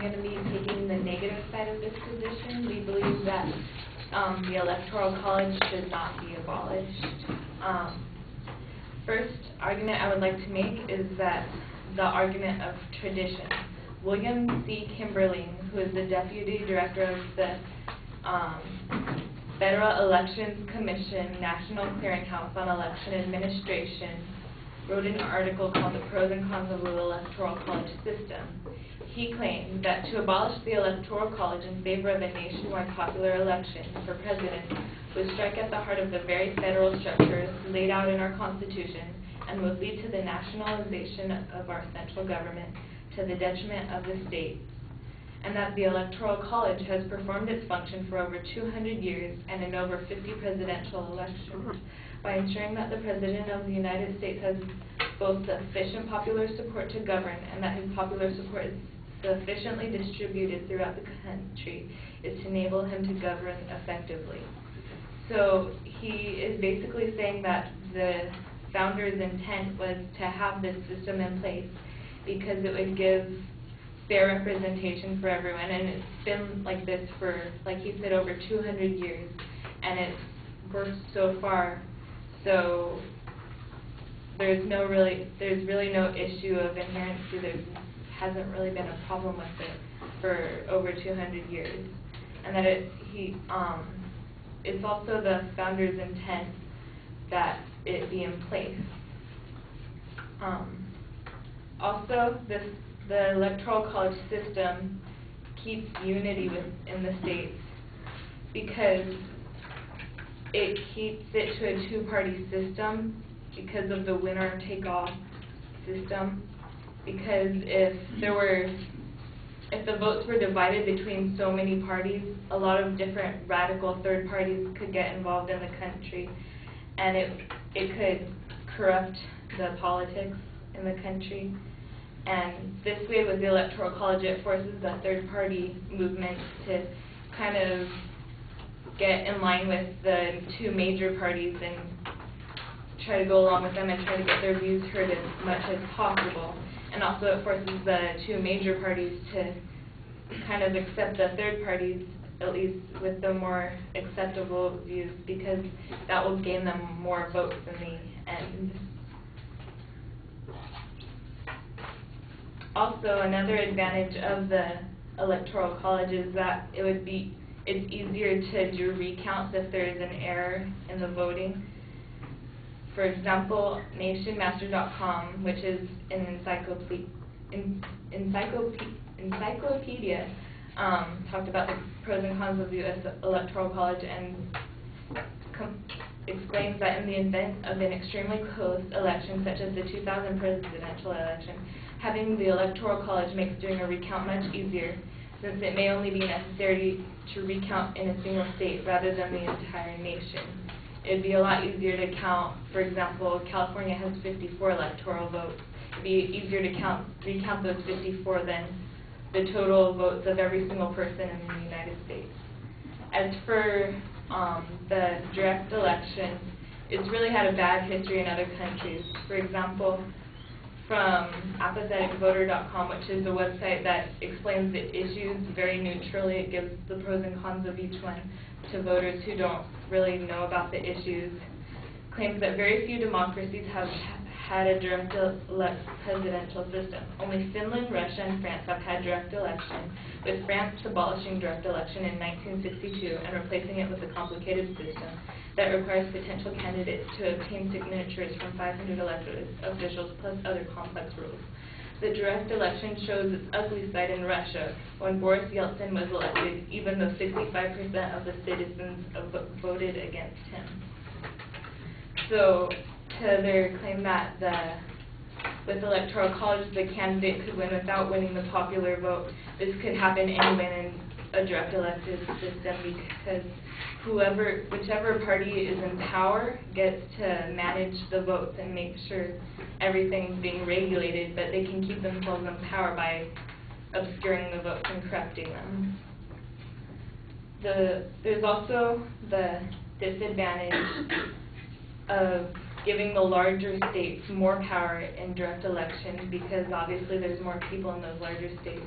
going to be taking the negative side of this position. We believe that the Electoral College should not be abolished. First argument I would like to make is that the argument of tradition. William C. Kimberling, who is the Deputy Director of the Federal Elections Commission National Clearinghouse on Election Administration, wrote an article called The Pros and Cons of the Electoral College System. He claimed that to abolish the Electoral College in favor of a nationwide popular election for president would strike at the heart of the very federal structures laid out in our Constitution and would lead to the nationalization of our central government to the detriment of the states, and that the Electoral College has performed its function for over 200 years and in over 50 presidential elections by ensuring that the President of the United States has both sufficient popular support to govern and that his popular support is sufficiently distributed throughout the country is to enable him to govern effectively. So he is basically saying that the founders' intent was to have this system in place because it would give fair representation for everyone, and it's been like this for, like he said, over 200 years, and it's worked so far. So there's really no issue of inherency. There hasn't really been a problem with it for over 200 years, and that it's also the founders' intent that it be in place. Also, the Electoral College system keeps unity within the states because it keeps it to a two-party system because of the winner-take-all system. Because if the votes were divided between so many parties, a lot of different radical third parties could get involved in the country, and it could corrupt the politics in the country. And this way, with the Electoral College, it forces the third-party movement to kind of get in line with the two major parties and try to go along with them and try to get their views heard as much as possible. And also it forces the two major parties to kind of accept the third parties, at least with the more acceptable views, because that will gain them more votes in the end. Also, another advantage of the Electoral College is that it's easier to do recounts if there is an error in the voting. For example, nationmaster.com, which is an encyclopedia, talked about the pros and cons of the U.S. Electoral College and explains that in the event of an extremely close election, such as the 2000 presidential election, having the Electoral College makes doing a recount much easier, since it may only be necessary to recount in a single state rather than the entire nation. It would be a lot easier to count. For example, California has 54 electoral votes. It would be easier to recount those 54 than the total votes of every single person in the United States. As for the direct election, it's really had a bad history in other countries. For example, from apatheticvoter.com, which is a website that explains the issues very neutrally. It gives the pros and cons of each one to voters who don't really know about the issues. Claims that very few democracies have had a direct presidential system. Only Finland, Russia, and France have had direct election, with France abolishing direct election in 1962 and replacing it with a complicated system that requires potential candidates to obtain signatures from 500 elected officials plus other complex rules. The direct election shows its ugly side in Russia when Boris Yeltsin was elected, even though 65% of the citizens voted against him. So, to their claim that with the Electoral College, the candidate could win without winning the popular vote, this could happen anywhere in a direct elected system because whichever party is in power gets to manage the votes and make sure everything's being regulated, but they can keep themselves in power by obscuring the votes and corrupting them. There's also the disadvantage of giving the larger states more power in direct elections because obviously there's more people in those larger states.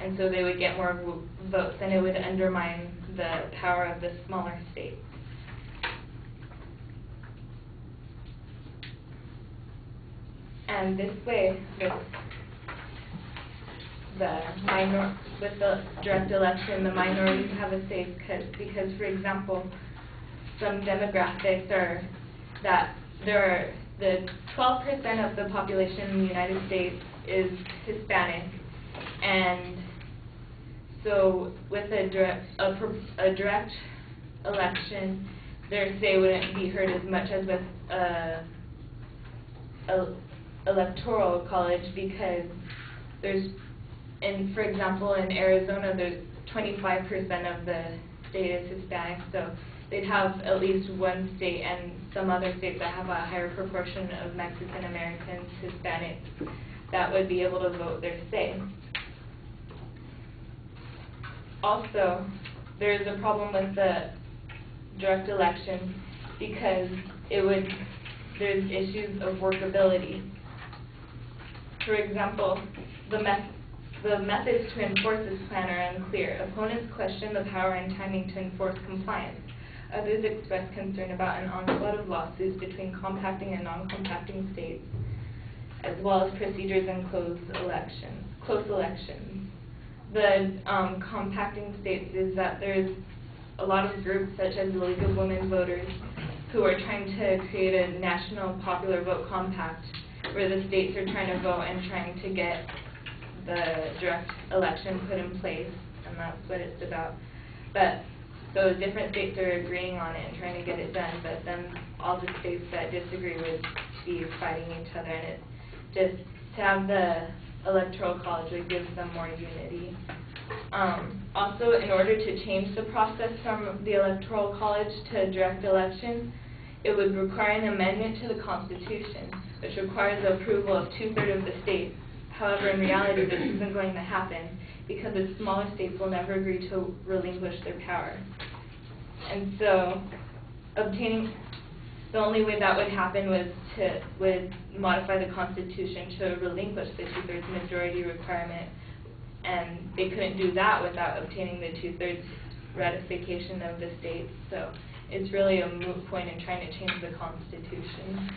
and so they would get more votes, and it would undermine the power of the smaller states. And this way, with the direct election, the minorities have a say because, for example, some demographics are that the 12% of the population in the United States is Hispanic, and so with a direct election, their say wouldn't be heard as much as with Electoral College, because for example, in Arizona, there's 25% of the state is Hispanic, so they'd have at least one state and some other states that have a higher proportion of Mexican Americans, Hispanics, that would be able to vote their say. Also, there's a problem with the direct election because there's issues of workability. For example, the methods to enforce this plan are unclear. Opponents question the power and timing to enforce compliance. Others express concern about an onslaught of lawsuits between compacting and non-compacting states, as well as procedures in close elections. The compacting states is that there's a lot of groups such as the League of Women Voters who are trying to create a national popular vote compact where the states are trying to vote and trying to get the direct election put in place, and that's what it's about. But so different states are agreeing on it and trying to get it done, but then all the states that disagree would be fighting each other, and it just to have the Electoral College would give them more unity. Also, in order to change the process from the Electoral College to direct election, it would require an amendment to the Constitution, which requires the approval of 2/3 of the states. However, in reality, this isn't going to happen because the smaller states will never agree to relinquish their power. And so, the only way that would happen would modify the Constitution to relinquish the 2/3 majority requirement, and they couldn't do that without obtaining the 2/3 ratification of the states. So it's really a moot point in trying to change the Constitution.